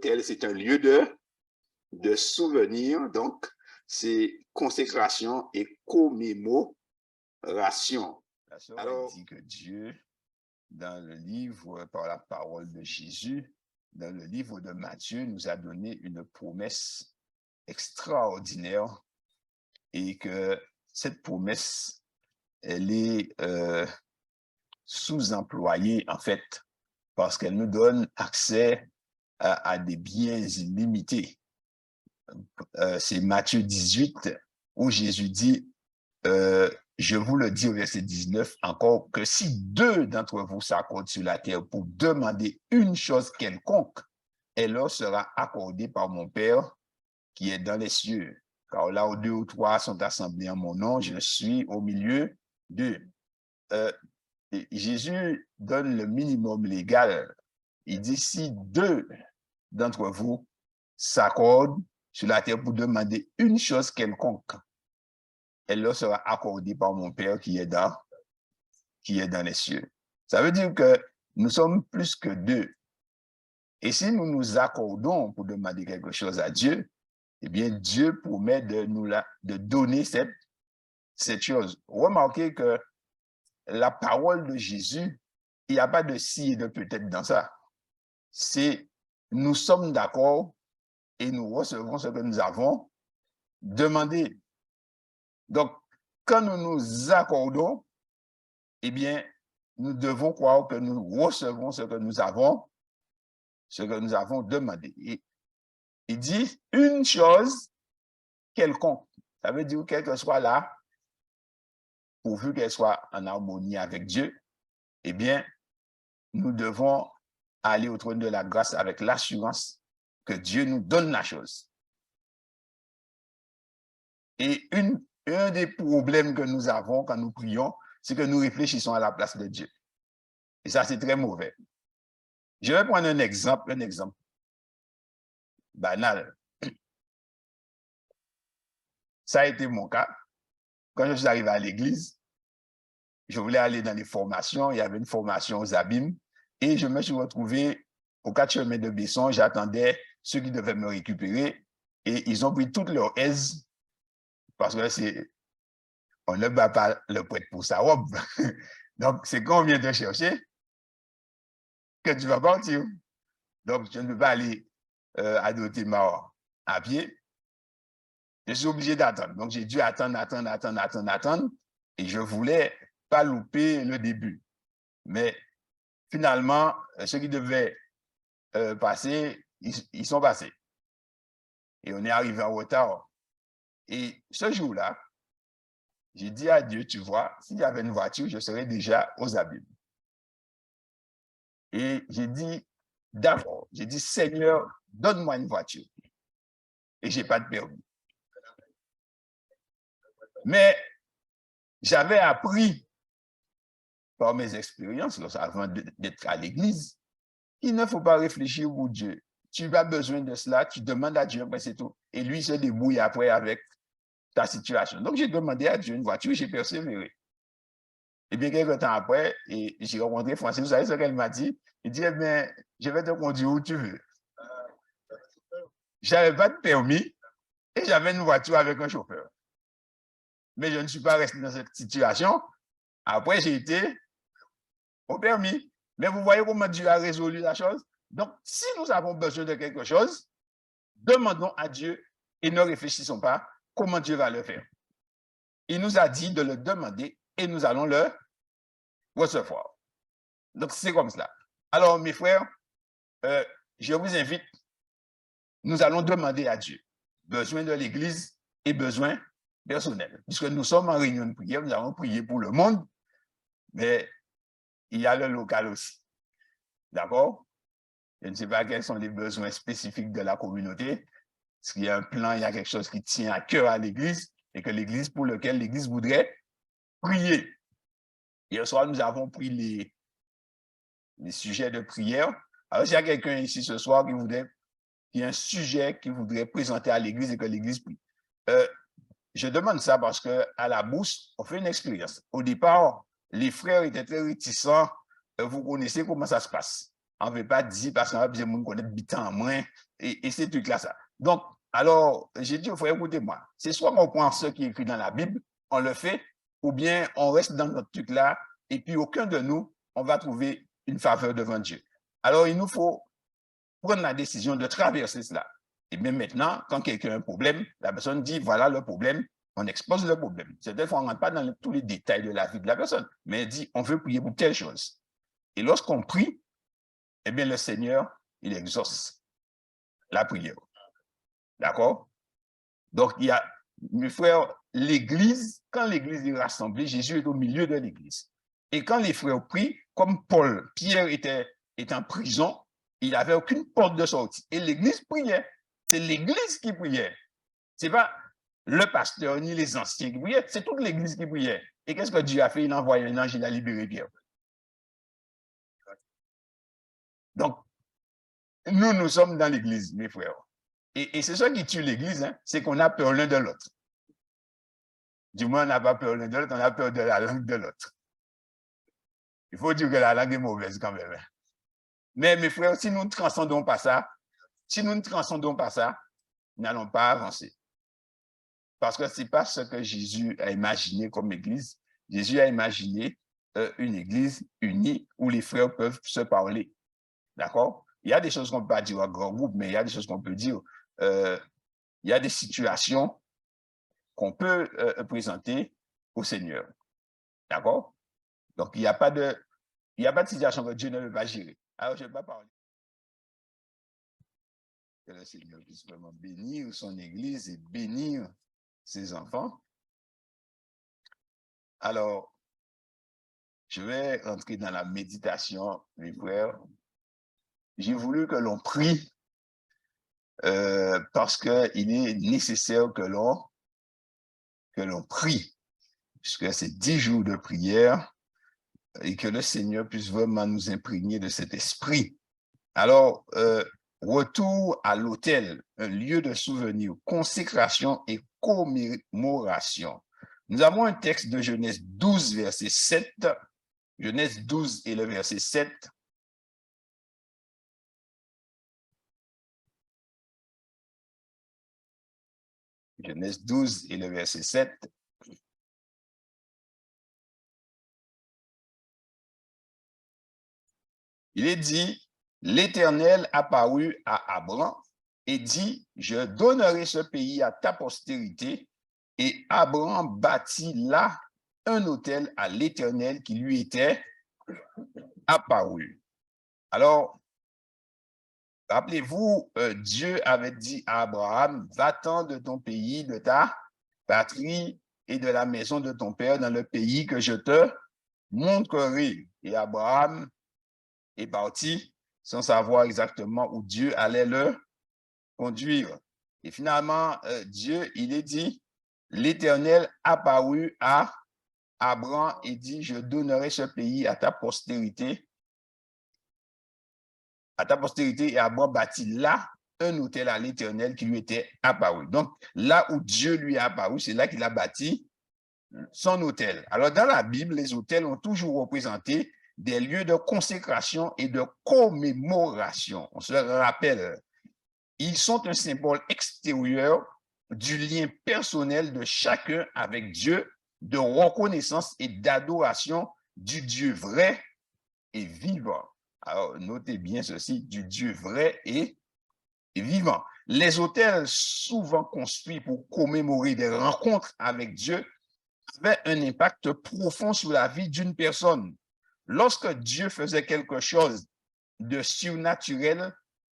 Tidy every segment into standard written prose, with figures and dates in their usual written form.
l'autel, c'est un lieu de souvenir. Donc, c'est consécration et commémoration. Alors, il dit que Dieu, dans le livre, par la parole de Jésus, dans le livre de Matthieu, nous a donné une promesse extraordinaire et que cette promesse, elle est sous-employée en fait parce qu'elle nous donne accès à des biens illimités. C'est Matthieu 18 où Jésus dit, je vous le dis au verset 19 encore, que si deux d'entre vous s'accordent sur la terre pour demander une chose quelconque, elle leur sera accordée par mon Père qui est dans les cieux. Car là où deux ou trois sont assemblés en mon nom, je suis au milieu d'eux. Jésus donne le minimum légal. Il dit, si deux d'entre vous s'accordent sur la terre pour demander une chose quelconque, elle leur sera accordée par mon Père qui est dans les cieux. Ça veut dire que nous sommes plus que deux. Et si nous nous accordons pour demander quelque chose à Dieu, eh bien, Dieu promet de donner cette chose. Remarquez que la parole de Jésus, il n'y a pas de si et de peut-être dans ça. C'est nous sommes d'accord et nous recevons ce que nous avons demandé. Donc, quand nous nous accordons, eh bien, nous devons croire que nous recevons ce que nous avons demandé. Et il dit une chose quelconque. Ça veut dire quelle que soit là, pourvu qu'elle soit en harmonie avec Dieu, eh bien, nous devons aller au trône de la grâce avec l'assurance que Dieu nous donne la chose. Et un des problèmes que nous avons quand nous prions, c'est que nous réfléchissons à la place de Dieu. Et ça, c'est très mauvais. Je vais prendre un exemple banal. Ça a été mon cas. Quand je suis arrivé à l'église, je voulais aller dans les formations. Il y avait une formation aux abîmes. Et je me suis retrouvé au 4 chemins de Besson. J'attendais ceux qui devaient me récupérer. Et ils ont pris toutes leurs aises parce que on ne bat pas le prêtre pour sa robe. Donc, c'est quand on vient te chercher que tu vas partir. Donc, je ne peux pas aller à Dotémar à pied. Je suis obligé d'attendre. Donc, j'ai dû attendre. Et je ne voulais pas louper le début. Mais finalement, ceux qui devaient passer, ils sont passés. Et on est arrivé en retard. Et ce jour-là, j'ai dit à Dieu, tu vois, s'il y avait une voiture, je serais déjà aux abîmes. Et j'ai dit, d'abord, j'ai dit, Seigneur, donne-moi une voiture. Et je n'ai pas de permis. Mais j'avais appris par mes expériences, avant d'être à l'église, qu'il ne faut pas réfléchir pour Dieu. Tu as besoin de cela, tu demandes à Dieu, après c'est tout. Et lui se débrouille après avec ta situation. Donc, j'ai demandé à Dieu une voiture, j'ai persévéré. Et bien, quelques temps après, j'ai rencontré Francine, vous savez ce qu'elle m'a dit? Il dit, eh bien, je vais te conduire où tu veux. Je n'avais pas de permis et j'avais une voiture avec un chauffeur. Mais je ne suis pas resté dans cette situation. Après, j'ai été au permis. Mais vous voyez comment Dieu a résolu la chose? Donc, si nous avons besoin de quelque chose, demandons à Dieu et ne réfléchissons pas comment Dieu va le faire. Il nous a dit de le demander et nous allons le recevoir. Donc, c'est comme cela. Alors, mes frères, je vous invite, nous allons demander à Dieu besoin de l'Église et besoin personnel. Puisque nous sommes en réunion de prière, nous allons prier pour le monde, mais il y a le local aussi. D'accord? Je ne sais pas quels sont les besoins spécifiques de la communauté. Est-ce qu'il y a un plan, il y a quelque chose qui tient à cœur à l'Église et que l'Église, pour lequel l'Église voudrait prier. Hier soir, nous avons pris les sujets de prière. Alors, s'il y a quelqu'un ici ce soir qui a un sujet qu'il voudrait présenter à l'Église et que l'Église prie. Je demande ça parce qu'à la bourse, on fait une expérience. Au départ, les frères étaient très réticents. Vous connaissez comment ça se passe. On ne veut pas dire parce qu'on a besoin de connaître bitan en moins. et ces trucs-là, ça. Donc, alors, j'ai dit au frère, écoutez-moi, c'est soit on prend ce qui est écrit dans la Bible, on le fait, ou bien on reste dans notre truc-là, et puis aucun de nous, on va trouver une faveur devant Dieu. Alors, il nous faut prendre la décision de traverser cela. Et bien maintenant, quand quelqu'un a un problème, la personne dit, voilà le problème, on expose le problème. Certaines fois, on ne rentre pas dans tous les détails de la vie de la personne, mais elle dit, on veut prier pour telle chose. Et lorsqu'on prie, eh bien, le Seigneur, il exauce la prière. D'accord? Donc, il y a, mes frères, l'Église, quand l'Église est rassemblée, Jésus est au milieu de l'Église. Et quand les frères prient, comme Pierre était en prison, il n'avait aucune porte de sortie. Et l'Église priait. C'est l'Église qui priait. Ce n'est pas le pasteur ni les anciens qui priaient, c'est toute l'Église qui priait. Et qu'est-ce que Dieu a fait? Il a envoyé un ange, il a libéré Pierre. Donc, nous sommes dans l'Église, mes frères. Et c'est ça qui tue l'Église, hein, c'est qu'on a peur l'un de l'autre. Du moins, on n'a pas peur l'un de l'autre, on a peur de la langue de l'autre. Il faut dire que la langue est mauvaise quand même. Mais mes frères, si nous ne transcendons pas ça, nous n'allons pas avancer. Parce que ce n'est pas ce que Jésus a imaginé comme Église. Jésus a imaginé une Église unie où les frères peuvent se parler. D'accord? Il y a des choses qu'on ne peut pas dire en grand groupe, mais il y a des choses qu'on peut dire. Il y a des situations qu'on peut présenter au Seigneur. D'accord? Donc, il n'y a pas de situation que Dieu ne veut pas gérer. Alors, je ne vais pas parler. Que le Seigneur puisse vraiment bénir son Église et bénir ses enfants. Alors, je vais rentrer dans la méditation, mes frères. J'ai voulu que l'on prie parce qu'il est nécessaire que l'on prie, puisque c'est 10 jours de prière et que le Seigneur puisse vraiment nous imprégner de cet esprit. Alors, retour à l'autel, un lieu de souvenir, consécration et commémoration. Nous avons un texte de Genèse 12, verset 7. Genèse 12 et le verset 7. Genèse 12 et le verset 7. Il est dit, l'Éternel apparut à Abram et dit, je donnerai ce pays à ta postérité. Et Abram bâtit là un autel à l'Éternel qui lui était apparu. Alors, rappelez-vous, Dieu avait dit à Abraham, va-t'en de ton pays, de ta patrie et de la maison de ton père dans le pays que je te montrerai. Et Abraham est parti sans savoir exactement où Dieu allait le conduire. Et finalement, Dieu, il est dit, l'Éternel apparut à Abraham et dit, je donnerai ce pays à ta postérité. Et Abraham bâtit là un autel à l'Éternel qui lui était apparu. Donc, là où Dieu lui est apparu, c'est là qu'il a bâti son autel. Alors, dans la Bible, les autels ont toujours représenté des lieux de consécration et de commémoration. On se rappelle, ils sont un symbole extérieur du lien personnel de chacun avec Dieu, de reconnaissance et d'adoration du Dieu vrai et vivant. Alors, notez bien ceci, du Dieu vrai et vivant. Les autels, souvent construits pour commémorer des rencontres avec Dieu, avaient un impact profond sur la vie d'une personne. Lorsque Dieu faisait quelque chose de surnaturel,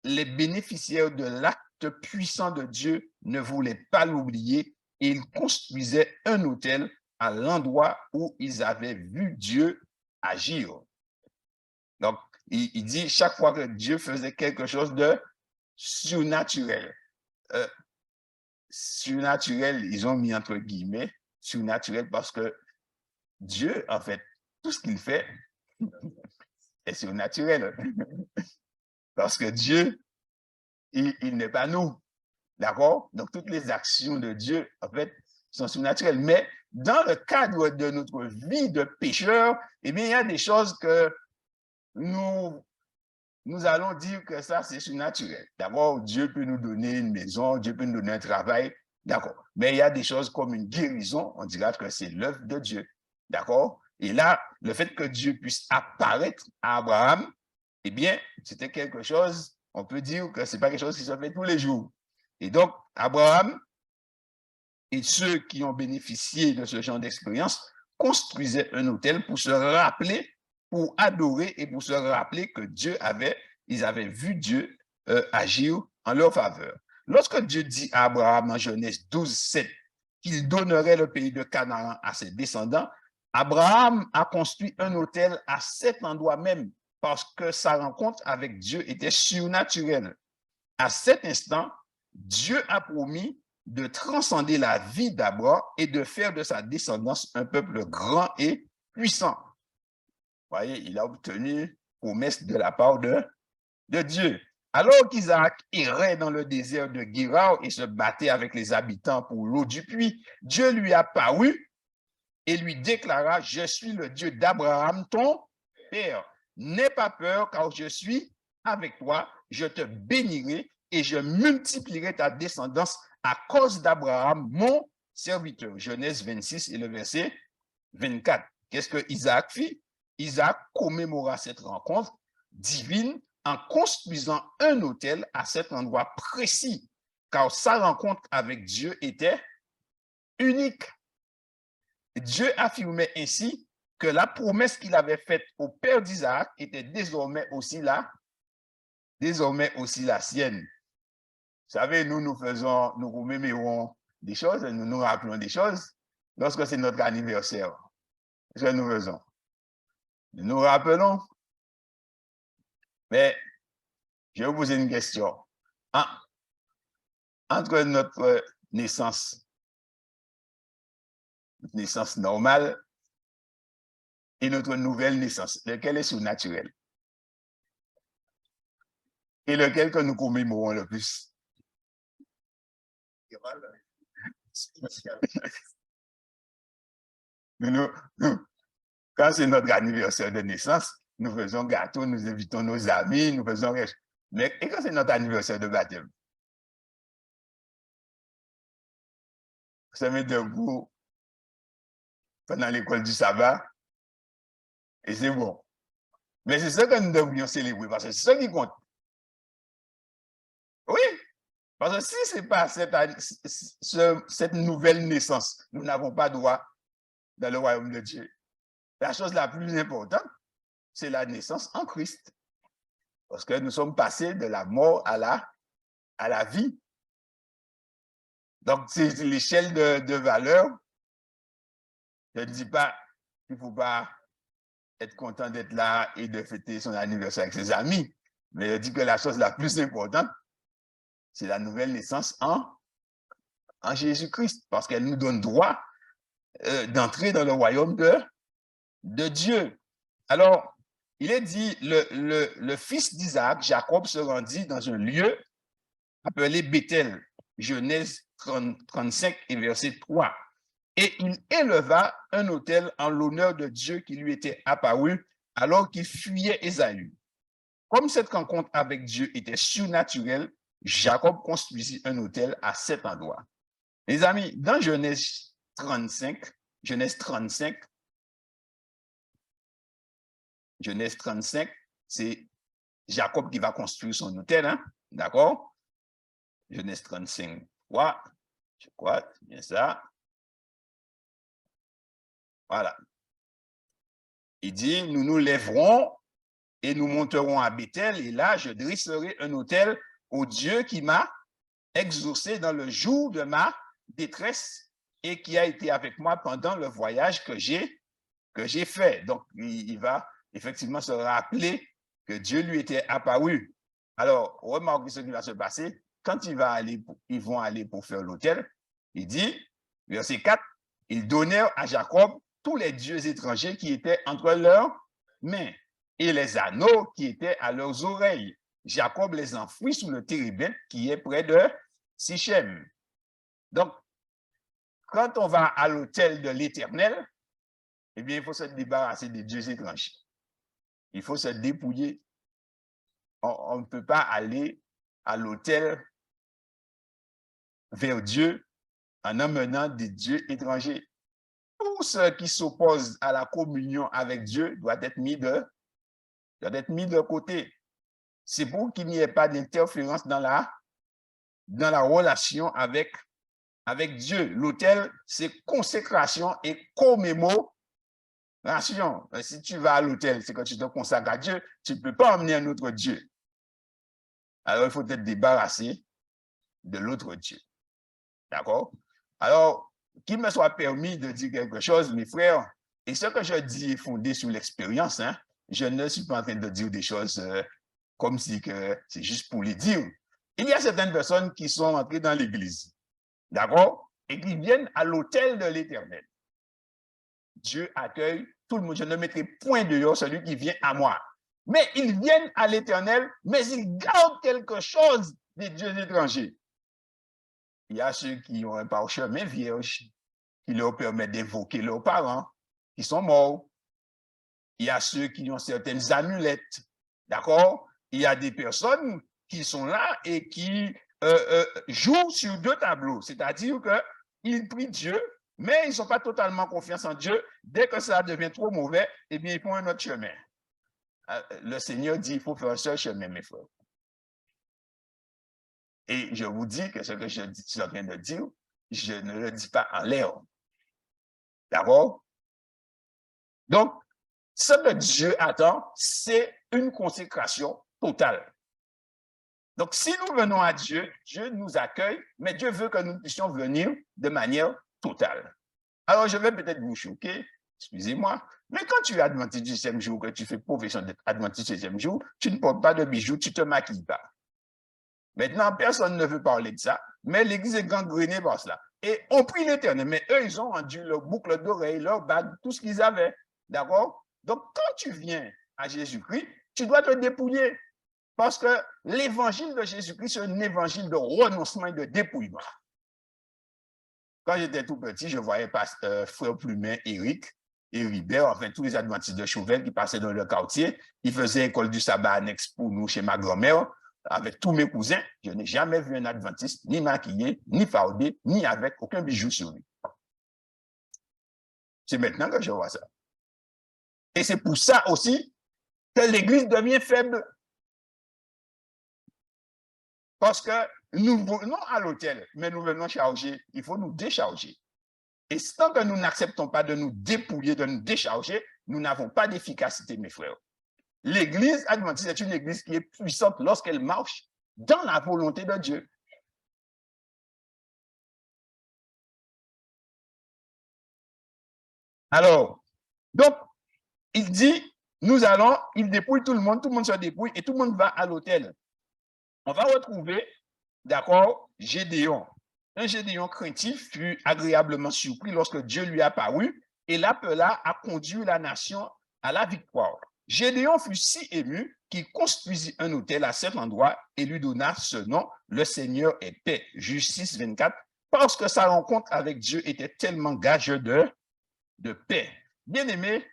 les bénéficiaires de l'acte puissant de Dieu ne voulaient pas l'oublier et ils construisaient un autel à l'endroit où ils avaient vu Dieu agir. Donc, il dit chaque fois que Dieu faisait quelque chose de surnaturel. Surnaturel, ils ont mis entre guillemets, surnaturel parce que Dieu, en fait, tout ce qu'il fait est surnaturel. Parce que Dieu, il n'est pas nous. D'accord? Donc, toutes les actions de Dieu, en fait, sont surnaturelles. Mais dans le cadre de notre vie de pécheur, eh bien, il y a des choses que nous nous allons dire que ça, c'est surnaturel. D'abord, Dieu peut nous donner une maison, Dieu peut nous donner un travail, d'accord. Mais il y a des choses comme une guérison, on dira que c'est l'œuvre de Dieu, d'accord. Et là, le fait que Dieu puisse apparaître à Abraham, eh bien, c'était quelque chose, on peut dire que ce n'est pas quelque chose qui se fait tous les jours. Et donc, Abraham et ceux qui ont bénéficié de ce genre d'expérience construisaient un autel pour se rappeler, pour adorer et pour se rappeler que ils avaient vu Dieu agir en leur faveur. Lorsque Dieu dit à Abraham en Genèse 12, 7, qu'il donnerait le pays de Canaan à ses descendants, Abraham a construit un autel à cet endroit même parce que sa rencontre avec Dieu était surnaturelle. À cet instant, Dieu a promis de transcender la vie d'Abraham et de faire de sa descendance un peuple grand et puissant. Vous voyez, il a obtenu promesse de la part de Dieu. Alors qu'Isaac errait dans le désert de Guérard et se battait avec les habitants pour l'eau du puits, Dieu lui apparut et lui déclara, « Je suis le Dieu d'Abraham, ton père. N'aie pas peur, car je suis avec toi. Je te bénirai et je multiplierai ta descendance à cause d'Abraham, mon serviteur. » Genèse 26 et le verset 24. Qu'est-ce que Isaac fit? Isaac commémora cette rencontre divine en construisant un autel à cet endroit précis, car sa rencontre avec Dieu était unique. Dieu affirmait ainsi que la promesse qu'il avait faite au père d'Isaac était désormais aussi la sienne. Vous savez, nous commémorons des choses, nous nous rappelons des choses lorsque c'est notre anniversaire. Ce que nous faisons. Nous nous rappelons. Mais je vais vous poser une question. Entre notre naissance normale et notre nouvelle naissance, lequel est surnaturel? Et lequel que nous commémorons le plus? Quand c'est notre anniversaire de naissance, nous faisons gâteau, nous invitons nos amis, nous faisons... Mais et quand c'est notre anniversaire de baptême? Vous se met debout pendant l'école du sabbat, et c'est bon. Mais c'est ça que nous devrions célébrer, parce que c'est ça qui compte. Oui, parce que si ce n'est pas cette nouvelle naissance, nous n'avons pas droit dans le royaume de Dieu. La chose la plus importante, c'est la naissance en Christ. Parce que nous sommes passés de la mort à la vie. Donc, c'est l'échelle de valeur. Je ne dis pas qu'il ne faut pas être content d'être là et de fêter son anniversaire avec ses amis. Mais je dis que la chose la plus importante, c'est la nouvelle naissance en Jésus-Christ. Parce qu'elle nous donne droit d'entrer dans le royaume de Dieu. Alors, il est dit, le fils d'Isaac, Jacob, se rendit dans un lieu appelé Bethel, Genèse 35 et verset 3. Et il éleva un autel en l'honneur de Dieu qui lui était apparu alors qu'il fuyait Ésaü. Comme cette rencontre avec Dieu était surnaturelle, Jacob construisit un autel à cet endroit. Les amis, dans Genèse 35, c'est Jacob qui va construire son autel, hein? D'accord? Genèse 35, 3, je crois, c'est bien ça. Voilà. Il dit, nous nous lèverons et nous monterons à Bethel, et là, je dresserai un autel au Dieu qui m'a exaucé dans le jour de ma détresse et qui a été avec moi pendant le voyage que j'ai fait. Donc, il va effectivement se rappeler que Dieu lui était apparu. Alors, remarquez ce qui va se passer. Quand ils vont aller pour faire l'autel, il dit, verset 4, ils donnèrent à Jacob tous les dieux étrangers qui étaient entre leurs mains et les anneaux qui étaient à leurs oreilles. Jacob les enfouit sous le térébinthe qui est près de Sichem. Donc, quand on va à l'autel de l'Éternel, eh bien, il faut se débarrasser des dieux étrangers. Il faut se dépouiller. on ne peut pas aller à l'autel vers Dieu en emmenant des dieux étrangers. Tout ce qui s'oppose à la communion avec Dieu doit être mis de côté. C'est pour qu'il n'y ait pas d'interférence dans la relation avec Dieu. L'autel, c'est consécration et commémoration. Si tu vas à l'autel, c'est que tu te consacres à Dieu, tu ne peux pas emmener un autre Dieu. Alors, il faut te débarrasser de l'autre Dieu. D'accord? Alors, qu'il me soit permis de dire quelque chose, mes frères, et ce que je dis est fondé sur l'expérience, hein, je ne suis pas en train de dire des choses comme si c'est juste pour les dire. Il y a certaines personnes qui sont entrées dans l'église, d'accord, et qui viennent à l'autel de l'Éternel. Dieu accueille tout le monde. Je ne mettrai point dehors celui qui vient à moi. Mais ils viennent à l'Éternel, mais ils gardent quelque chose des dieux étrangers. Il y a ceux qui ont un parchemin vierge qui leur permet d'évoquer leurs parents qui sont morts. Il y a ceux qui ont certaines amulettes. D'accord? Il y a des personnes qui sont là et qui jouent sur deux tableaux. C'est-à-dire qu'ils prient Dieu, mais ils ne sont pas totalement confiants en Dieu. Dès que ça devient trop mauvais, eh bien, ils font un autre chemin. Le Seigneur dit, il faut faire un seul chemin, mes frères. Et je vous dis que ce que je suis en train de dire, je ne le dis pas en l'air. D'accord? Donc, ce que Dieu attend, c'est une consécration totale. Donc, si nous venons à Dieu, Dieu nous accueille, mais Dieu veut que nous puissions venir de manière totale. Alors, je vais peut-être vous choquer, excusez-moi, mais quand tu es adventiste du 7e jour, que tu fais profession d'être adventiste du 7e jour, tu ne portes pas de bijoux, tu ne te maquilles pas. Maintenant, personne ne veut parler de ça, mais l'Église est gangrénée par cela. Et on prie l'Éternel, mais eux, ils ont rendu leur boucle d'oreille, leur bague, tout ce qu'ils avaient. D'accord? Donc, quand tu viens à Jésus-Christ, tu dois te dépouiller. Parce que l'évangile de Jésus-Christ, c'est un évangile de renoncement et de dépouillement. Quand j'étais tout petit, je voyais frère Plumet, Éric et Ribert, enfin tous les adventistes de Chauvel qui passaient dans le quartier. Ils faisaient école du sabbat annexe pour nous chez ma grand-mère, avec tous mes cousins. Je n'ai jamais vu un adventiste ni maquillé, ni fardé, ni avec aucun bijou sur lui. C'est maintenant que je vois ça. Et c'est pour ça aussi que l'Église devient faible. Parce que nous venons à l'autel, mais nous venons charger. Il faut nous décharger. Et tant que nous n'acceptons pas de nous dépouiller, de nous décharger, nous n'avons pas d'efficacité, mes frères. L'Église adventiste est une Église qui est puissante lorsqu'elle marche dans la volonté de Dieu. Alors, donc, il dit, il dépouille tout le monde se dépouille et tout le monde va à l'autel. On va retrouver, d'accord, Gédéon. Un Gédéon craintif fut agréablement surpris lorsque Dieu lui apparut et l'appela à conduire la nation à la victoire. Gédéon fut si ému qu'il construisit un autel à cet endroit et lui donna ce nom, le Seigneur est paix. Juge 6, 24, parce que sa rencontre avec Dieu était tellement gageur de paix. Bien aimé,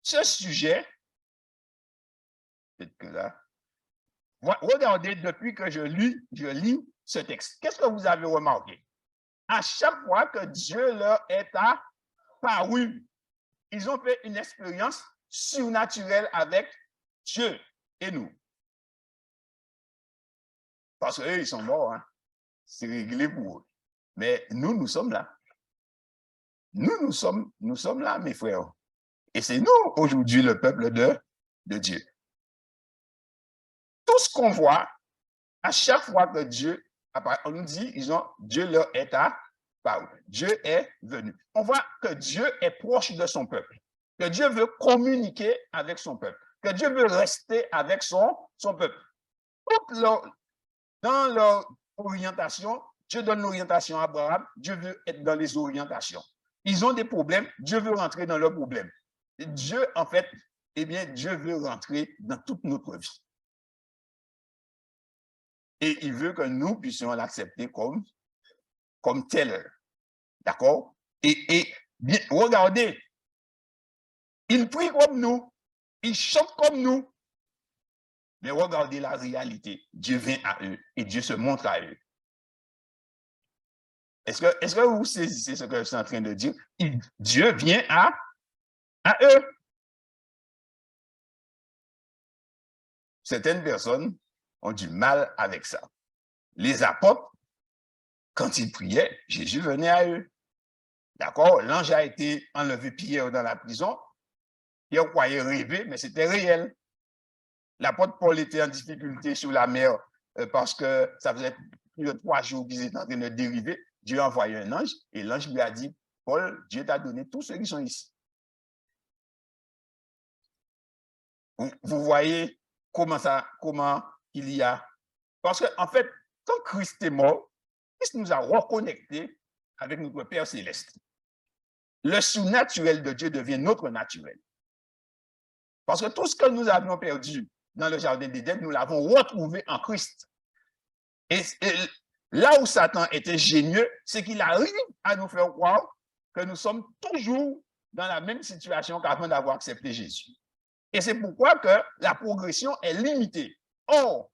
ce sujet, peut-être que là, regardez, depuis que je lis ce texte, qu'est-ce que vous avez remarqué? À chaque fois que Dieu leur est apparu, ils ont fait une expérience surnaturelle avec Dieu et nous. Parce qu'eux, ils sont morts, hein? C'est réglé pour eux. Mais nous sommes là. Nous sommes là, mes frères. Et c'est nous, aujourd'hui, le peuple de Dieu. Tout ce qu'on voit, à chaque fois que Dieu apparaît, on nous dit, Dieu leur est apparu. Dieu est venu. On voit que Dieu est proche de son peuple. Que Dieu veut communiquer avec son peuple. Que Dieu veut rester avec son peuple. Dans leur orientation, Dieu donne l'orientation à Abraham, Dieu veut être dans les orientations. Ils ont des problèmes, Dieu veut rentrer dans leurs problèmes. Dieu, en fait, eh bien, Dieu veut rentrer dans toute notre vie. Et il veut que nous puissions l'accepter comme tel. D'accord? Et bien, regardez, il prie comme nous, il chante comme nous. Mais regardez la réalité. Dieu vient à eux et Dieu se montre à eux. Est-ce que vous saisissez ce que je suis en train de dire? Dieu vient à eux. Certaines personnes ont du mal avec ça. Les apôtres, quand ils priaient, Jésus venait à eux. D'accord? L'ange a été enlevé Pierre dans la prison. Pierre croyait rêver, mais c'était réel. L'apôtre Paul était en difficulté sur la mer parce que ça faisait plus de 3 jours qu'ils étaient en train de dériver. Dieu a envoyé un ange et l'ange lui a dit, Paul, Dieu t'a donné tous ceux qui sont ici. Vous voyez comment il y a. Parce qu'en fait, quand Christ est mort, Christ nous a reconnectés avec notre Père céleste. Le surnaturel de Dieu devient notre naturel. Parce que tout ce que nous avions perdu dans le jardin d'Éden, nous l'avons retrouvé en Christ. Et là où Satan était génieux, c'est qu'il arrive à nous faire croire que nous sommes toujours dans la même situation qu'avant d'avoir accepté Jésus. Et c'est pourquoi que la progression est limitée. Or,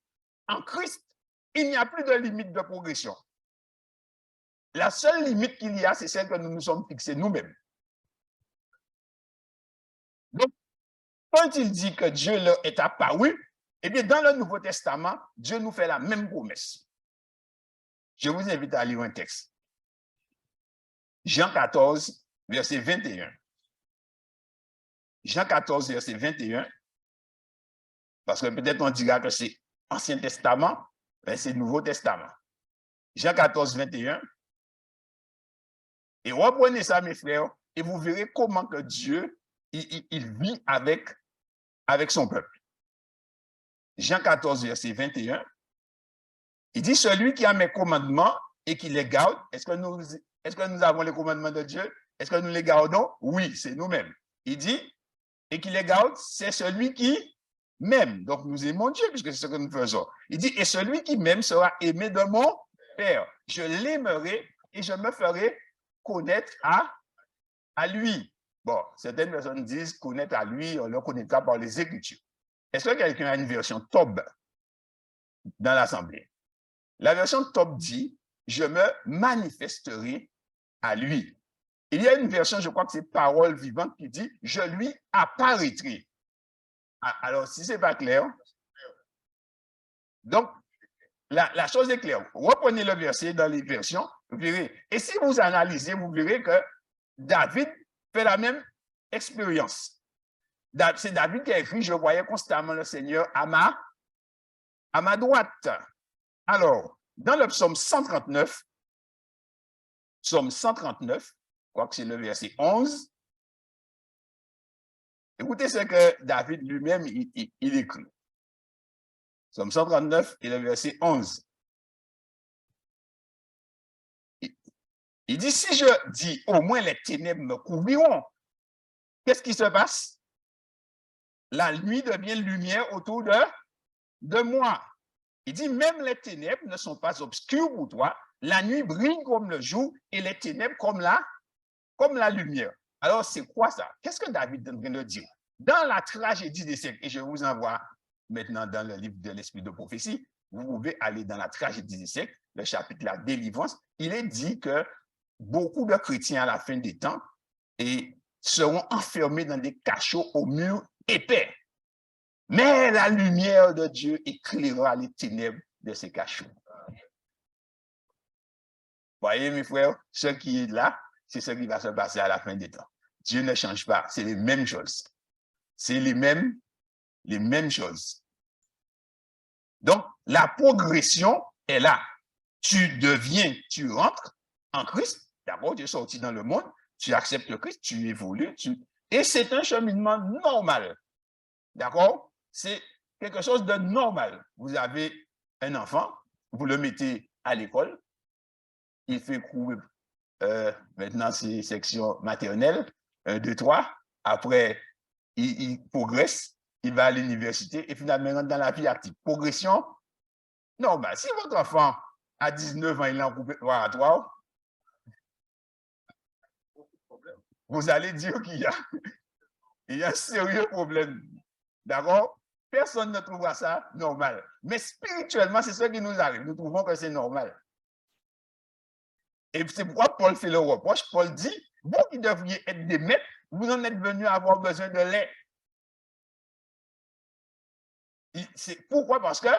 en Christ, il n'y a plus de limite de progression. La seule limite qu'il y a, c'est celle que nous nous sommes fixés nous-mêmes. Donc, quand il dit que Dieu leur est apparu, eh bien, dans le Nouveau Testament, Dieu nous fait la même promesse. Je vous invite à lire un texte. Jean 14, verset 21. Jean 14, verset 21. Parce que peut-être on dira que c'est Ancien Testament, mais c'est Nouveau Testament. Jean 14, 21. Et reprenez ça, mes frères, et vous verrez comment que Dieu, il vit avec son peuple. Jean 14, verset 21. Il dit, celui qui a mes commandements et qui les garde, est-ce que nous avons les commandements de Dieu? Est-ce que nous les gardons? Oui, c'est nous-mêmes. Il dit, et qui les garde, c'est celui qui m'aime. Donc, nous aimons Dieu, puisque c'est ce que nous faisons. Il dit, et celui qui m'aime sera aimé de mon Père. Je l'aimerai et je me ferai connaître à lui. Bon, certaines personnes disent connaître à lui, on le connaîtra par les Écritures. Est-ce que quelqu'un a une version Tob dans l'Assemblée? La version Tob dit, je me manifesterai à lui. Il y a une version, je crois que c'est Parole vivante qui dit, je lui apparaîtrai. Alors, si ce n'est pas clair, donc, la chose est claire. Reprenez le verset dans les versions, vous verrez. Et si vous analysez, vous verrez que David fait la même expérience. C'est David qui a écrit, je voyais constamment le Seigneur à ma droite. Alors, dans le psaume 139, je crois que c'est le verset 11, écoutez ce que David lui-même, il écrit. Psaume 139 et le verset 11. Il dit, si je dis, au moins les ténèbres me couvriront, qu'est-ce qui se passe? La nuit devient lumière autour de moi. Il dit, même les ténèbres ne sont pas obscures pour toi. La nuit brille comme le jour et les ténèbres comme la lumière. Alors, c'est quoi ça? Qu'est-ce que David est en train de dire? Dans la tragédie des siècles, et je vous envoie maintenant dans le livre de l'Esprit de prophétie, vous pouvez aller dans la tragédie des siècles, le chapitre la délivrance, il est dit que beaucoup de chrétiens à la fin des temps seront enfermés dans des cachots aux murs épais. Mais la lumière de Dieu éclairera les ténèbres de ces cachots. Voyez, mes frères, ce qui est là, c'est ce qui va se passer à la fin des temps. Dieu ne change pas, c'est les mêmes choses. C'est les mêmes choses. Donc, la progression est là. Tu rentres en Christ, d'abord, tu es sorti dans le monde, tu acceptes le Christ, tu évolues, et c'est un cheminement normal. D'accord? C'est quelque chose de normal. Vous avez un enfant, vous le mettez à l'école, il fait cours, maintenant c'est section maternelle, 1, 2, 3, après il progresse, il va à l'université et finalement il rentre dans la vie active. Progression normale. Si votre enfant à 19 ans, il est en cours préparatoire, vous allez dire qu'il y a un sérieux problème. D'accord? personne ne trouvera ça normal. Mais spirituellement, c'est ce qui nous arrive. Nous trouvons que c'est normal. Et c'est pourquoi Paul fait le reproche. Paul dit, vous qui devriez être des maîtres, vous en êtes venus à avoir besoin de lait. Pourquoi? Parce que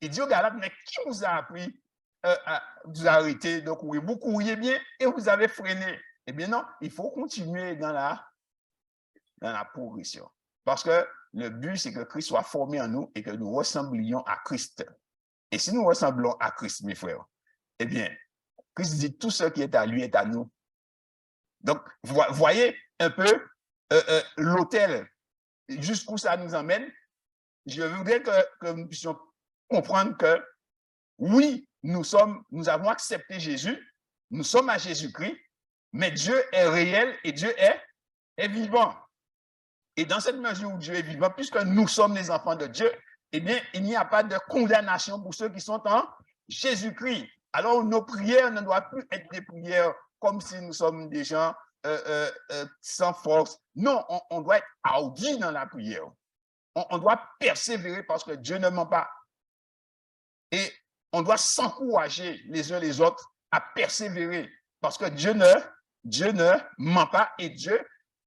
il dit aux Galates, mais qui vous a appris à vous arrêter de courir? Vous couriez bien et vous avez freiné. Eh bien non, il faut continuer dans la progression. Parce que le but, c'est que Christ soit formé en nous et que nous ressemblions à Christ. Et si nous ressemblons à Christ, mes frères, eh bien, Christ dit, tout ce qui est à lui est à nous. Donc, voyez un peu l'autel, jusqu'où ça nous emmène. Je voudrais que nous puissions comprendre que, oui, nous avons accepté Jésus, nous sommes à Jésus-Christ, mais Dieu est réel et Dieu est vivant. Et dans cette mesure où Dieu est vivant, puisque nous sommes les enfants de Dieu, eh bien, il n'y a pas de condamnation pour ceux qui sont en Jésus-Christ. Alors, nos prières ne doivent plus être des prières comme si nous sommes des gens sans force. Non, on doit être hardi dans la prière. On doit persévérer parce que Dieu ne ment pas. Et on doit s'encourager les uns les autres à persévérer parce que Dieu ne ment pas et Dieu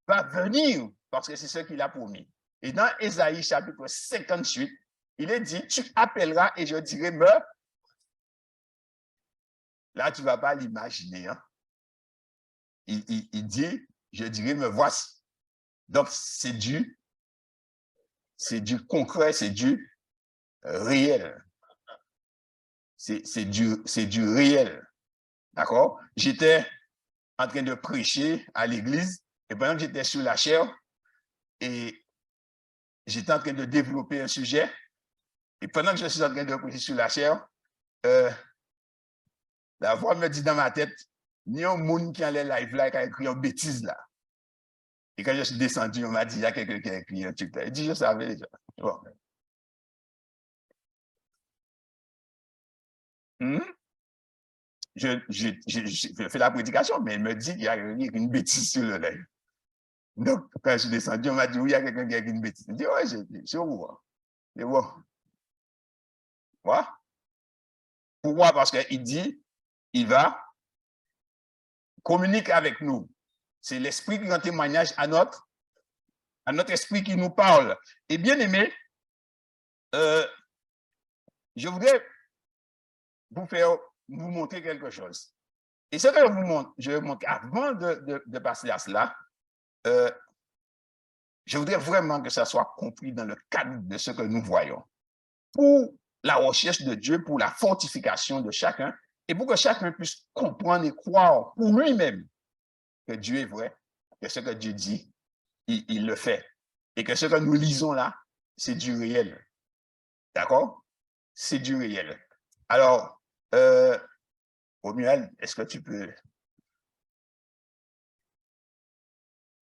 va venir parce que c'est ce qu'il a promis. Et dans Ésaïe chapitre 58, il est dit, tu appelleras et je dirai, me. Là, tu ne vas pas l'imaginer. Hein? Il dit, je dirai, me voici. Donc, c'est du concret, c'est du réel. C'est du réel. D'accord? J'étais en train de prêcher à l'église et pendant que j'étais sur la chaire et j'étais en train de développer un sujet et pendant que je suis en train de prêcher sur la chaire, la voix me dit dans ma tête, il y a un monde qui a les live là qui a écrit une bêtise là. Et quand je suis descendu, on m'a dit, il y a quelqu'un qui a écrit un truc là. Il dit, je savais déjà. Bon. Je fais la prédication, mais il me dit qu'il y a une bêtise sur le live. Donc, quand je suis descendu, on m'a dit, oui, il y a quelqu'un qui a écrit une bêtise. Je dis, ouais, c'est au revoir. C'est bon. Voilà. Pourquoi? Parce qu'il dit, il va communiquer avec nous. C'est l'esprit qui rend témoignage à notre esprit qui nous parle. Et bien aimé, je voudrais vous montrer quelque chose. Et ce que je vous montre avant de passer à cela, je voudrais vraiment que ça soit compris dans le cadre de ce que nous voyons. Pour la recherche de Dieu, pour la fortification de chacun, et pour que chacun puisse comprendre et croire pour lui-même que Dieu est vrai, que ce que Dieu dit, il le fait. Et que ce que nous lisons là, c'est du réel. D'accord? C'est du réel. Alors, Romuald, est-ce que tu peux...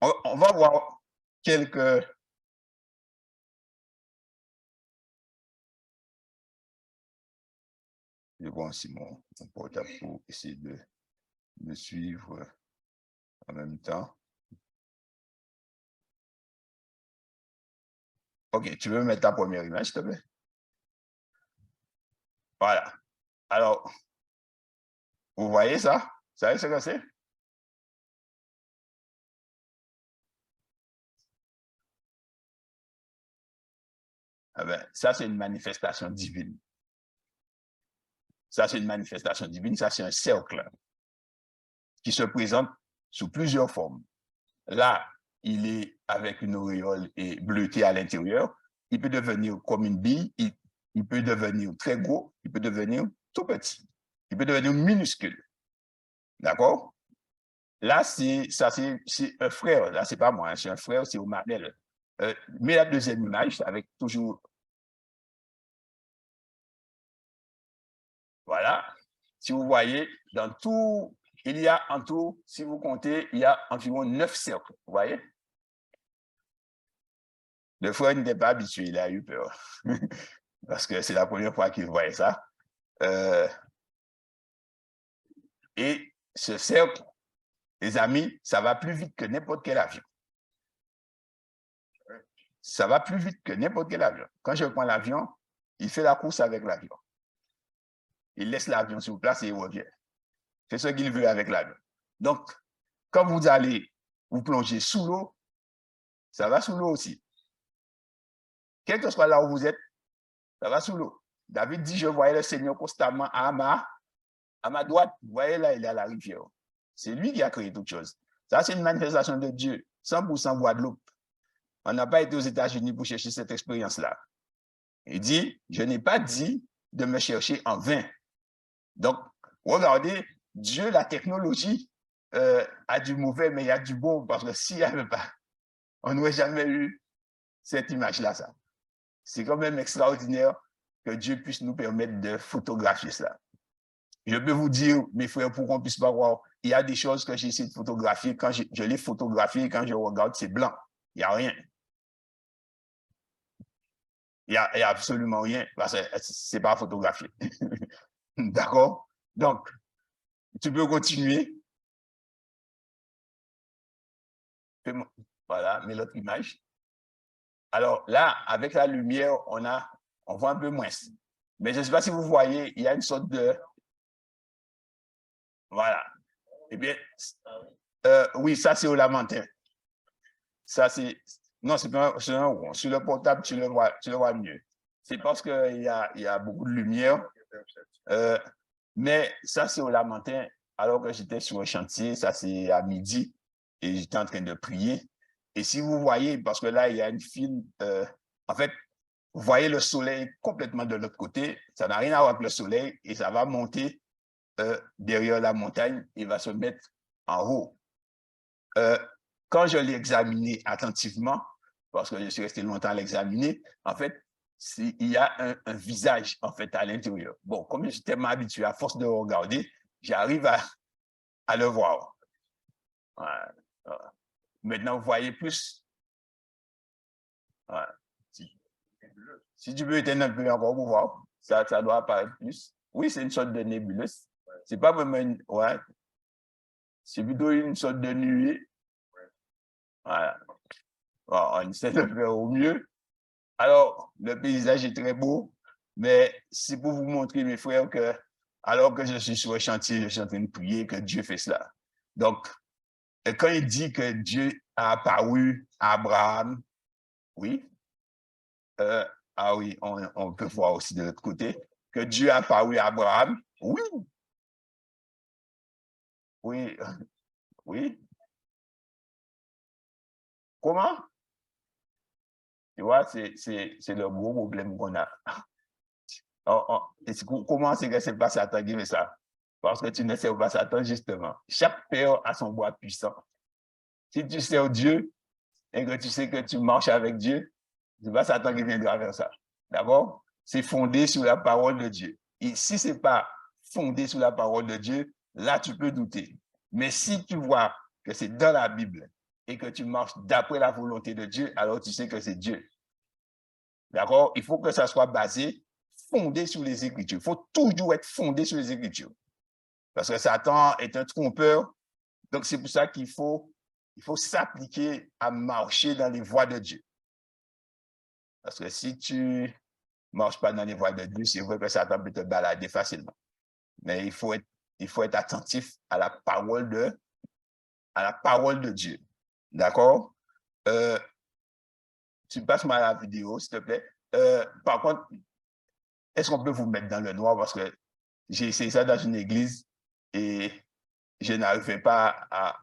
On va voir quelques... Je vois aussi mon portable pour essayer de suivre en même temps. OK, tu veux mettre ta première image, s'il te plaît? Voilà. Alors, vous voyez ça? Vous savez ce que c'est? Ah ben, ça, c'est une manifestation divine. Ça, c'est une manifestation divine. Ça, c'est un cercle qui se présente sous plusieurs formes. Là, il est avec une auréole et bleuté à l'intérieur. Il peut devenir comme une bille. Il peut devenir très gros. Il peut devenir tout petit. Il peut devenir minuscule. D'accord? Là, c'est un frère. Là, c'est pas moi. C'est un frère, c'est Omanel. Mais la deuxième image, avec toujours... Voilà. Si vous voyez, dans tout, il y a en tout, si vous comptez, il y a environ 9 cercles. Vous voyez? Le frère n'était pas habitué, il a eu peur. Parce que c'est la première fois qu'il voyait ça. Et ce cercle, les amis, ça va plus vite que n'importe quel avion. ça va plus vite que n'importe quel avion. Quand je prends l'avion, il fait la course avec l'avion. Il laisse l'avion sur place et il revient. C'est ce qu'il veut avec l'avion. Donc, quand vous allez vous plonger sous l'eau, ça va sous l'eau aussi. Quel que soit là où vous êtes, ça va sous l'eau. David dit, je voyais le Seigneur constamment à ma droite. Vous voyez là, il est à la rivière. C'est lui qui a créé toutes choses. Ça, c'est une manifestation de Dieu, 100% Guadeloupe. On n'a pas été aux États-Unis pour chercher cette expérience-là. Il dit, je n'ai pas dit de me chercher en vain. Donc, regardez, Dieu, la technologie a du mauvais, mais il y a du bon, parce que s'il n'y avait pas, on n'aurait jamais eu cette image-là. Ça. C'est quand même extraordinaire que Dieu puisse nous permettre de photographier cela. Je peux vous dire, mes frères, pour qu'on puisse pas voir, il y a des choses que j'ai essayé de photographier. Quand je les photographie, quand je regarde, c'est blanc. Il n'y a rien. Il n'y a absolument rien, parce que ce n'est pas photographié. D'accord? Donc, tu peux continuer. Voilà, mets l'autre image. Alors là, avec la lumière, on voit un peu moins. Mais je ne sais pas si vous voyez, il y a une sorte de... Voilà. Eh bien, oui, ça c'est au Lamentin. Ça c'est... Non, c'est pas un rond. Sur le portable, tu le vois mieux. C'est parce qu'il y a beaucoup de lumière. Mais ça c'est au Lamentin, alors que j'étais sur un chantier, ça c'est à midi, et j'étais en train de prier. Et si vous voyez, parce que là, il y a une file, en fait, vous voyez le soleil complètement de l'autre côté, ça n'a rien à voir avec le soleil, et ça va monter derrière la montagne, il va se mettre en haut. Quand je l'ai examiné attentivement, parce que je suis resté longtemps à l'examiner, en fait, il y a un visage, en fait, à l'intérieur. Bon, comme je suis tellement habitué, à force de regarder, j'arrive à le voir. Voilà. Maintenant, vous voyez plus. Voilà. Si tu peux éteindre un peu encore pour voir, ça doit apparaître plus. Oui, c'est une sorte de nébuleuse. C'est pas vraiment une... Ouais. C'est plutôt une sorte de nuée. Voilà. Bon, on essaie de faire au mieux. Alors, le paysage est très beau, mais c'est pour vous montrer, mes frères, que alors que je suis sur un chantier, je suis en train de prier, que Dieu fait cela. Donc, quand il dit que Dieu a apparu à Abraham, oui, ah oui, on peut voir aussi de l'autre côté, que Dieu a apparu à Abraham, oui, oui, oui. Comment? Tu vois, c'est le gros problème qu'on a. Comment c'est que c'est pas Satan qui fait ça? Parce que tu ne sers pas Satan, justement. Chaque père a son bois puissant. Si tu sers Dieu et que tu sais que tu marches avec Dieu, c'est pas Satan qui viendra faire ça. D'abord, c'est fondé sur la parole de Dieu. Et si ce n'est pas fondé sur la parole de Dieu, là, tu peux douter. Mais si tu vois que c'est dans la Bible et que tu marches d'après la volonté de Dieu, alors tu sais que c'est Dieu. D'accord? Il faut que ça soit basé, fondé sur les Écritures. Il faut toujours être fondé sur les Écritures. Parce que Satan est un trompeur. Donc, c'est pour ça qu'il faut s'appliquer à marcher dans les voies de Dieu. Parce que si tu ne marches pas dans les voies de Dieu, c'est vrai que Satan peut te balader facilement. Mais il faut être attentif à la parole de Dieu. D'accord? Tu passes-moi la vidéo, s'il te plaît. Par contre, est-ce qu'on peut vous mettre dans le noir? Parce que j'ai essayé ça dans une église et je n'arrivais pas à...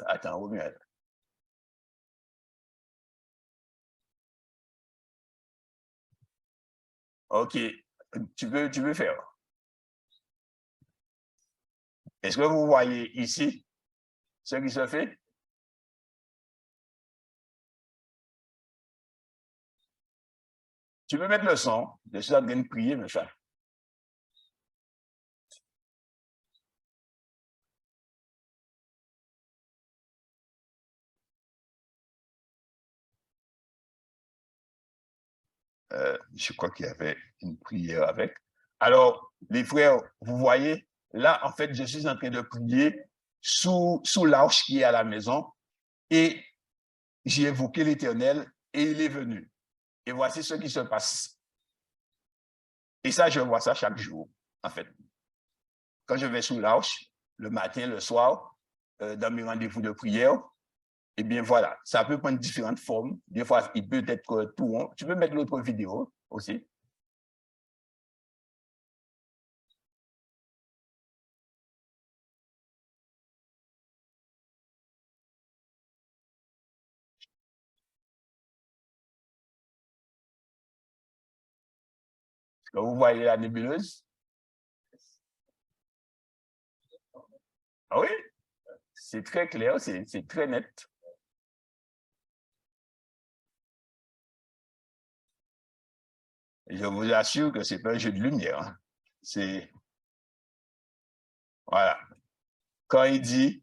Attends, Romuald. OK, tu veux faire. Est-ce que vous voyez ici ce qui se fait? Tu peux mettre le son. Je suis en train de prier, mais ça. Je crois qu'il y avait une prière avec. Alors, les frères, vous voyez, là, en fait, je suis en train de prier sous l'arche qui est à la maison, et j'ai évoqué l'Éternel, et il est venu. Et voici ce qui se passe. Et ça, je vois ça chaque jour, en fait. Quand je vais sous l'arche, le matin, le soir, dans mes rendez-vous de prière, eh bien, voilà, ça peut prendre différentes formes. Des fois, il peut être tout rond. Tu peux mettre l'autre vidéo aussi. Vous voyez la nébuleuse? Ah oui, c'est très clair, c'est très net. Et je vous assure que c'est pas un jeu de lumière. Hein. C'est, voilà. Quand il dit,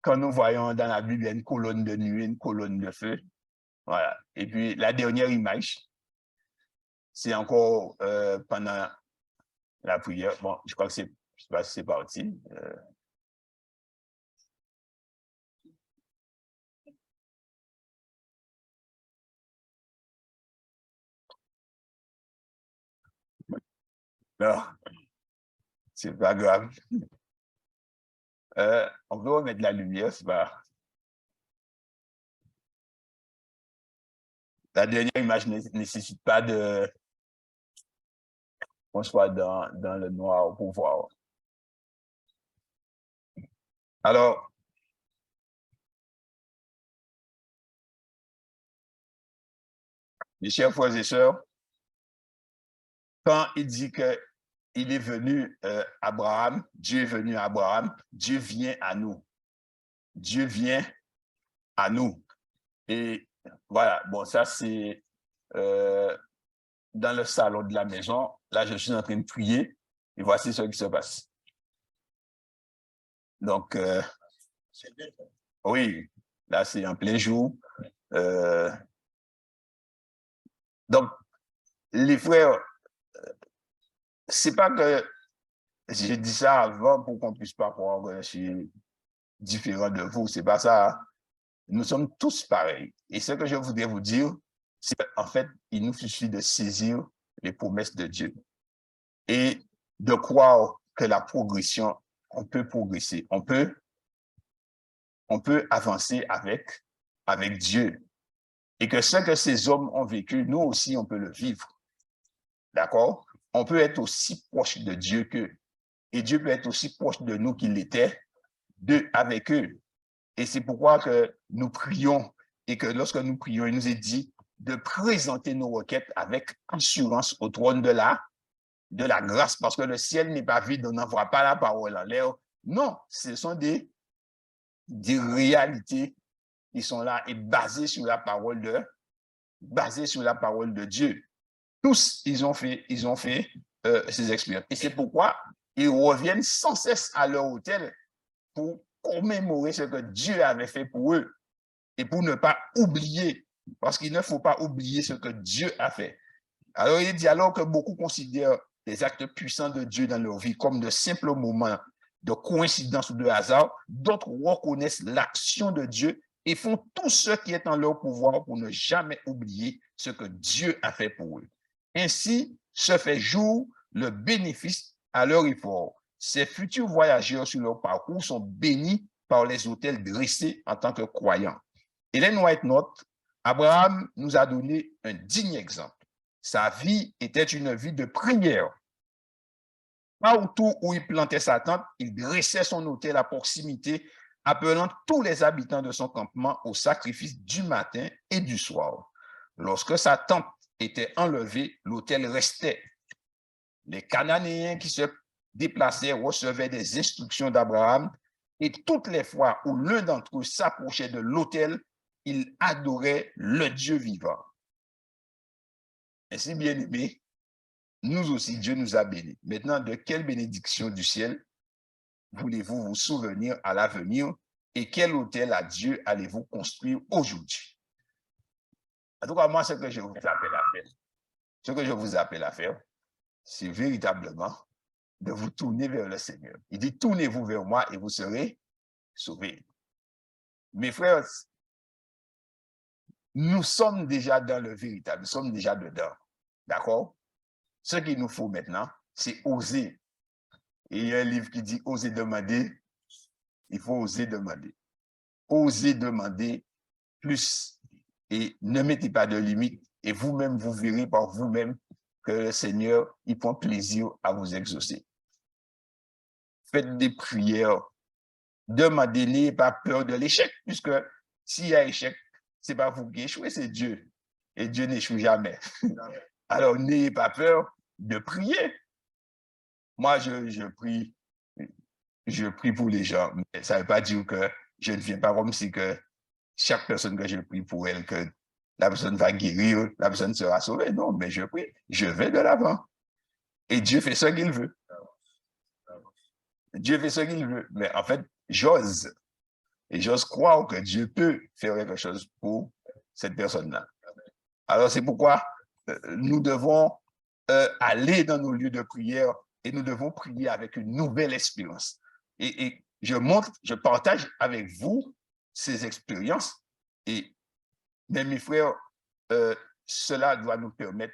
quand nous voyons dans la Bible une colonne de nuit, une colonne de feu, voilà. Et puis, la dernière image, c'est encore pendant la prière. Bon, je crois que c'est parti. Non, c'est pas grave. On peut remettre la lumière, c'est pas... La dernière image ne nécessite pas de qu'on soit dans le noir pour voir. Alors, mes chers frères et sœurs, quand il dit que il est venu Abraham, Dieu est venu à Abraham, Dieu vient à nous. Dieu vient à nous. Et voilà, bon, ça c'est dans le salon de la maison. Là, je suis en train de prier et voici ce qui se passe. Donc, oui, là c'est en plein jour. Donc, les frères, c'est pas que j'ai dit ça avant pour qu'on puisse pas croire que je suis différent de vous, c'est pas ça. Nous sommes tous pareils. Et ce que je voudrais vous dire, c'est qu'en fait, il nous suffit de saisir les promesses de Dieu et de croire que la progression, on peut progresser, on peut avancer avec Dieu. Et que ce que ces hommes ont vécu, nous aussi, on peut le vivre. D'accord? On peut être aussi proche de Dieu qu'eux. Et Dieu peut être aussi proche de nous qu'il l'était avec eux. Et c'est pourquoi que nous prions et que lorsque nous prions, il nous est dit de présenter nos requêtes avec assurance au trône de la grâce, parce que le ciel n'est pas vide, on n'envoie pas la parole en l'air. Non, ce sont des réalités qui sont là et basées sur la parole de Dieu. Tous, ils ont fait ces expériences. Et c'est pourquoi ils reviennent sans cesse à leur hôtel pour commémorer ce que Dieu avait fait pour eux et pour ne pas oublier, parce qu'il ne faut pas oublier ce que Dieu a fait. Alors, il dit alors que beaucoup considèrent les actes puissants de Dieu dans leur vie comme de simples moments de coïncidence ou de hasard, d'autres reconnaissent l'action de Dieu et font tout ce qui est en leur pouvoir pour ne jamais oublier ce que Dieu a fait pour eux. Ainsi se fait jour le bénéfice à leur effort. Ces futurs voyageurs sur leur parcours sont bénis par les hôtels dressés en tant que croyants. Ellen White note, Abraham nous a donné un digne exemple. Sa vie était une vie de prière. Partout où il plantait sa tente, il dressait son hôtel à proximité, appelant tous les habitants de son campement au sacrifice du matin et du soir. Lorsque sa tente était enlevée, l'hôtel restait. Les Cananéens qui se déplaçaient recevaient des instructions d'Abraham et toutes les fois où l'un d'entre eux s'approchait de l'autel, il adorait le Dieu vivant. Ainsi, bien aimé, nous aussi, Dieu nous a bénis. Maintenant, de quelle bénédiction du ciel voulez-vous vous souvenir à l'avenir et quel hôtel à Dieu allez-vous construire aujourd'hui? En tout cas, moi, ce que je vous appelle à faire, c'est véritablement de vous tourner vers le Seigneur. Il dit, tournez-vous vers moi et vous serez sauvés. Mes frères, nous sommes déjà dans le véritable, nous sommes déjà dedans. D'accord? Ce qu'il nous faut maintenant, c'est oser. Et il y a un livre qui dit oser demander. Il faut oser demander. Oser demander plus. Et ne mettez pas de limite. Et vous-même, vous verrez par vous-même que le Seigneur, il prend plaisir à vous exaucer. Faites des prières. Demandez, n'ayez pas peur de l'échec, puisque s'il y a échec, c'est pas vous qui échouez, c'est Dieu. Et Dieu n'échoue jamais. Alors, n'ayez pas peur de prier. Moi, je prie pour les gens, mais ça ne veut pas dire que je ne viens pas comme si que chaque personne que je prie pour elle, que la personne va guérir, la personne sera sauvée. Non, mais je prie, je vais de l'avant. Et Dieu fait ce qu'il veut. Dieu fait ce qu'il veut. Mais en fait, j'ose. Et j'ose croire que Dieu peut faire quelque chose pour cette personne-là. Alors, c'est pourquoi nous devons aller dans nos lieux de prière et nous devons prier avec une nouvelle expérience. Et je partage avec vous ces expériences. Et mes frères, cela doit nous permettre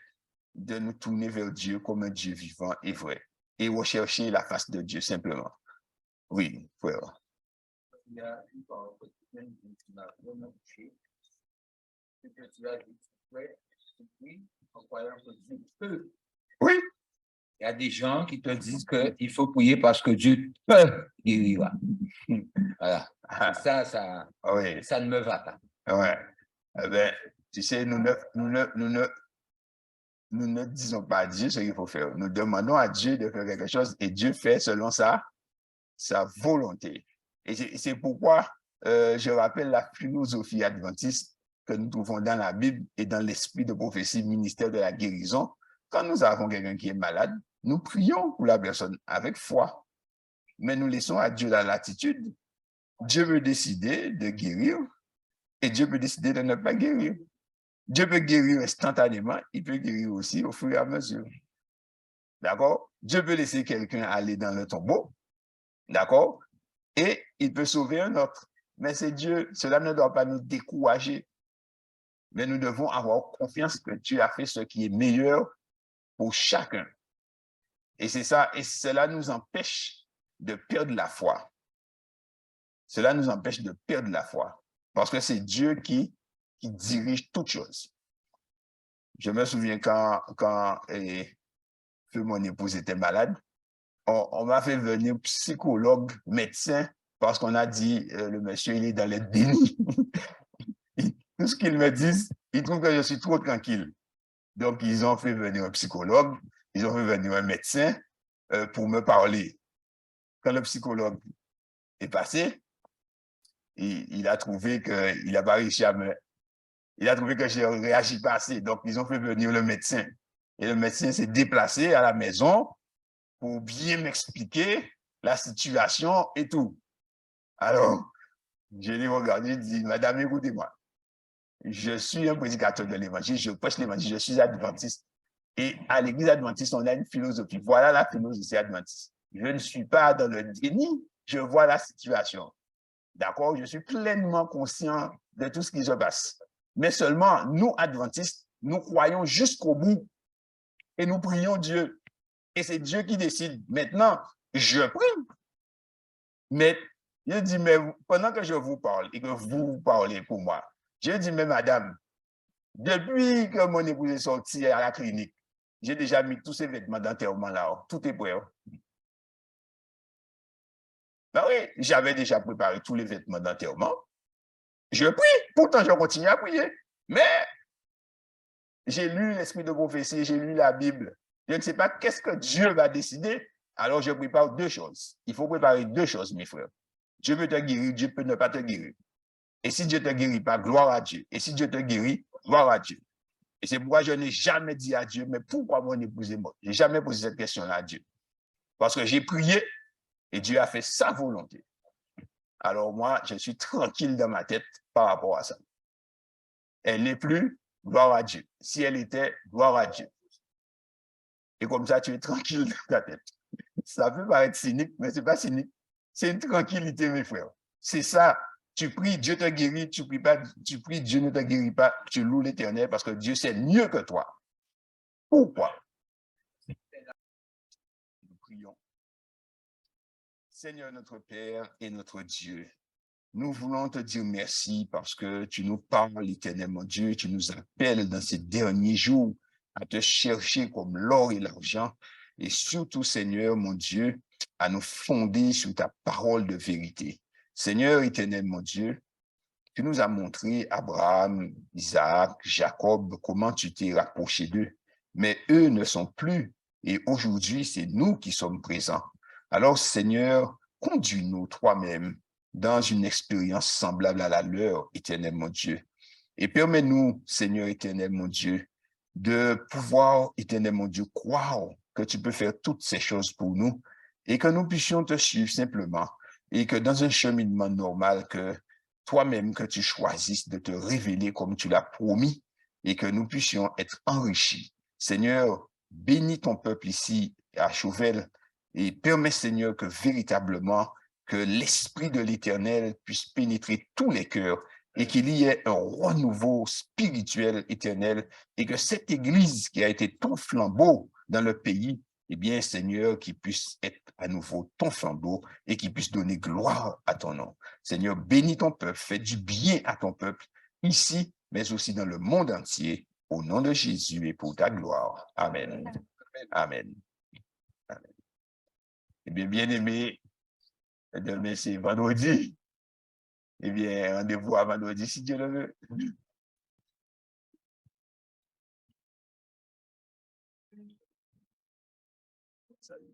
de nous tourner vers Dieu comme un Dieu vivant et vrai. Et rechercher la face de Dieu simplement. Oui, frère. Il y a une parole qui m'a vraiment touché. C'est que tu as dit, oui, en croyant que Dieu peut. Oui. Il y a des gens qui te disent qu'il faut prier parce que Dieu peut guérir. Voilà. Ça, oui. Ça ne me va pas. Ouais. Eh bien, tu sais, nous ne disons pas à Dieu ce qu'il faut faire. Nous demandons à Dieu de faire quelque chose et Dieu fait selon sa volonté. Et c'est pourquoi je rappelle la philosophie adventiste que nous trouvons dans la Bible et dans l'esprit de prophétie ministère de la guérison. Quand nous avons quelqu'un qui est malade, nous prions pour la personne avec foi, mais nous laissons à Dieu la latitude. Dieu veut décider de guérir et Dieu peut décider de ne pas guérir. Dieu peut guérir instantanément, il peut guérir aussi au fur et à mesure. D'accord? Dieu peut laisser quelqu'un aller dans le tombeau, d'accord? Et il peut sauver un autre. Mais c'est Dieu, cela ne doit pas nous décourager. Mais nous devons avoir confiance que Dieu a fait ce qui est meilleur pour chacun. Et c'est ça, et cela nous empêche de perdre la foi. Cela nous empêche de perdre la foi. Parce que c'est Dieu qui dirige toutes choses. Je me souviens quand mon épouse était malade, on m'a fait venir psychologue, médecin, parce qu'on a dit, le monsieur, il est dans le déni. Tout ce qu'ils me disent, ils trouvent que je suis trop tranquille. Donc, ils ont fait venir un psychologue, ils ont fait venir un médecin pour me parler. Quand le psychologue est passé, il a trouvé qu'il n'a pas réussi à me... Il a trouvé que je ne réagis pas assez. Donc, ils ont fait venir le médecin. Et le médecin s'est déplacé à la maison pour bien m'expliquer la situation et tout. Alors, je l'ai regardé, je dis, madame, écoutez-moi. Je suis un prédicateur de l'évangile, je prêche l'évangile, je suis adventiste. Et à l'église adventiste, on a une philosophie. Voilà la philosophie adventiste. Je ne suis pas dans le déni, je vois la situation. D'accord? Je suis pleinement conscient de tout ce qui se passe. Mais seulement, nous, adventistes, nous croyons jusqu'au bout et nous prions Dieu. Et c'est Dieu qui décide. Maintenant, je prie. Mais je dis, mais pendant que je vous parle et que vous parlez pour moi, je dis, mais madame, depuis que mon épouse est sortie à la clinique, j'ai déjà mis tous ces vêtements d'enterrement là. Tout est prêt. Ben oui, j'avais déjà préparé tous les vêtements d'enterrement. Je prie, pourtant je continue à prier. Mais j'ai lu l'esprit de prophétie, j'ai lu la Bible. Je ne sais pas qu'est-ce que Dieu va décider. Alors je prépare deux choses. Il faut préparer deux choses, mes frères. Dieu peut te guérir, Dieu peut ne pas te guérir. Et si Dieu ne te guérit pas, gloire à Dieu. Et si Dieu te guérit, gloire à Dieu. Et c'est pourquoi je n'ai jamais dit à Dieu, mais pourquoi mon épouse est morte? Je n'ai jamais posé cette question-là à Dieu. Parce que j'ai prié et Dieu a fait sa volonté. Alors moi, je suis tranquille dans ma tête par rapport à ça. Elle n'est plus, gloire à Dieu. Si elle était, gloire à Dieu. Et comme ça, tu es tranquille dans ta tête. Ça peut paraître cynique, mais ce n'est pas cynique. C'est une tranquillité, mes frères. C'est ça. Tu pries, Dieu te guérit, tu pries pas, tu pries, Dieu ne te guérit pas, tu loues l'Éternel parce que Dieu sait mieux que toi. Pourquoi? Nous prions. Seigneur notre Père et notre Dieu, nous voulons te dire merci parce que tu nous parles, Éternel mon Dieu, tu nous appelles dans ces derniers jours à te chercher comme l'or et l'argent et surtout, Seigneur mon Dieu, à nous fonder sur ta parole de vérité. Seigneur éternel mon Dieu, tu nous as montré, Abraham, Isaac, Jacob, comment tu t'es rapproché d'eux. Mais eux ne sont plus. Et aujourd'hui, c'est nous qui sommes présents. Alors, Seigneur, conduis-nous toi-même dans une expérience semblable à la leur, éternel mon Dieu. Et permets-nous, Seigneur éternel mon Dieu, de pouvoir, éternel mon Dieu, croire que tu peux faire toutes ces choses pour nous et que nous puissions te suivre simplement et que dans un cheminement normal, que toi-même que tu choisisses de te révéler comme tu l'as promis et que nous puissions être enrichis. Seigneur, bénis ton peuple ici à Chauvel et permets, Seigneur, que véritablement que l'Esprit de l'Éternel puisse pénétrer tous les cœurs et qu'il y ait un renouveau spirituel éternel et que cette Église qui a été ton flambeau dans le pays, eh bien, Seigneur, qui puisse être à nouveau ton flambeau et qui puisse donner gloire à ton nom. Seigneur, bénis ton peuple, fais du bien à ton peuple, ici, mais aussi dans le monde entier, au nom de Jésus et pour ta gloire. Amen. Amen. Amen. Eh bien, bien-aimés, demain c'est vendredi. Eh bien, rendez-vous à vendredi si Dieu le veut. Salut.